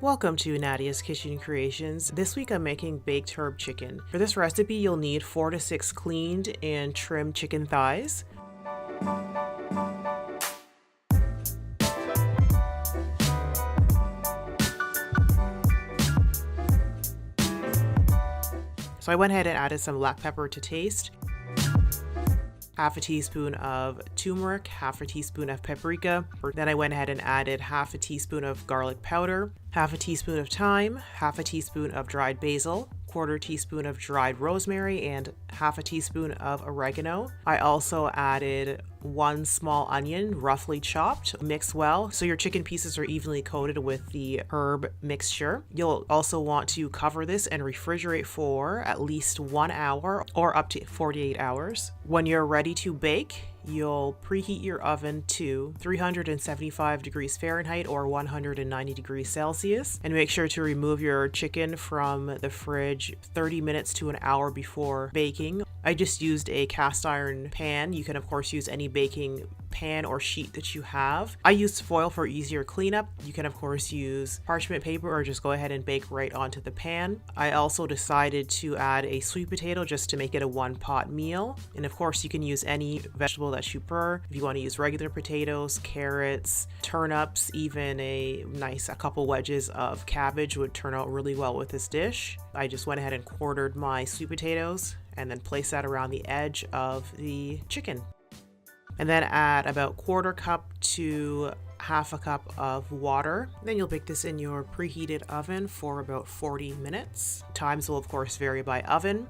Welcome to Nadia's Kitchen Creations. This week I'm making baked herb chicken. For this recipe you'll need 4 to 6 cleaned and trimmed chicken thighs. So I went ahead and added some black pepper to taste, half a teaspoon of turmeric, half a teaspoon of paprika. Then I went ahead and added half a teaspoon of garlic powder, half a teaspoon of thyme, half a teaspoon of dried basil, quarter teaspoon of dried rosemary, and half a teaspoon of oregano. I also added 1 small onion, roughly chopped. Mix well so your chicken pieces are evenly coated with the herb mixture. You'll also want to cover this and refrigerate for at least 1 hour or up to 48 hours. When you're ready to bake, you'll preheat your oven to 375 degrees Fahrenheit or 190 degrees Celsius, and make sure to remove your chicken from the fridge 30 minutes to an hour before baking. I just used a cast iron pan. You can of course use any baking pan or sheet that you have. I used foil for easier cleanup. You can of course use parchment paper or just go ahead and bake right onto the pan. I also decided to add a sweet potato just to make it a 1-pot meal. And of course you can use any vegetable that you prefer. If you want to use regular potatoes, carrots, turnips, even a couple wedges of cabbage would turn out really well with this dish. I just went ahead and quartered my sweet potatoes and then place that around the edge of the chicken. And then add about 1/4 cup to 1/2 cup of water. Then you'll bake this in your preheated oven for about 40 minutes. Times will of course vary by oven.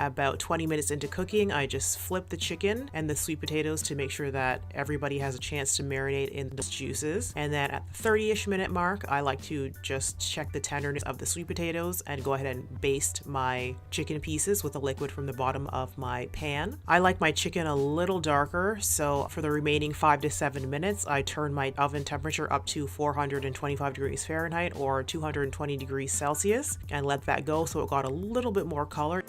About 20 minutes into cooking, I just flip the chicken and the sweet potatoes to make sure that everybody has a chance to marinate in the juices. And then at the 30-ish minute mark, I like to just check the tenderness of the sweet potatoes and go ahead and baste my chicken pieces with the liquid from the bottom of my pan. I like my chicken a little darker, so for the remaining 5 to 7 minutes, I turn my oven temperature up to 425 degrees Fahrenheit or 220 degrees Celsius and let that go so it got a little bit more color.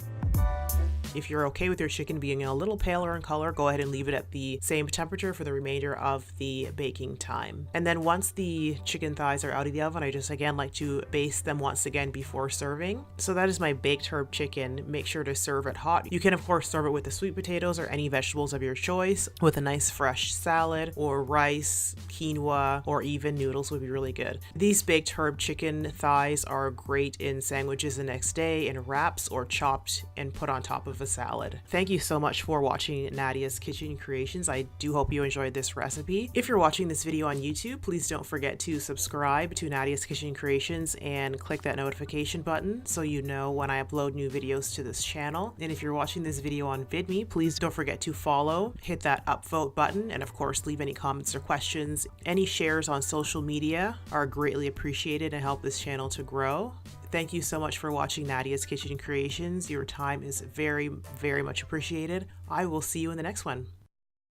If you're okay with your chicken being a little paler in color, go ahead and leave it at the same temperature for the remainder of the baking time. And then once the chicken thighs are out of the oven, I just again like to baste them once again before serving. So that is my baked herb chicken. Make sure to serve it hot. You can of course serve it with the sweet potatoes or any vegetables of your choice, with a nice fresh salad or rice, quinoa, or even noodles would be really good. These baked herb chicken thighs are great in sandwiches the next day, in wraps, or chopped and put on top of a salad. Thank you so much for watching Nadia's Kitchen Creations. I do hope you enjoyed this recipe. If you're watching this video on YouTube, please don't forget to subscribe to Nadia's Kitchen Creations and click that notification button so you know when I upload new videos to this channel. And if you're watching this video on VidMe, please don't forget to follow, hit that upvote button, and of course leave any comments or questions. Any shares on social media are greatly appreciated and help this channel to grow. Thank you so much for watching Nadia's Kitchen Creations. Your time is very, very much appreciated. I will see you in the next one.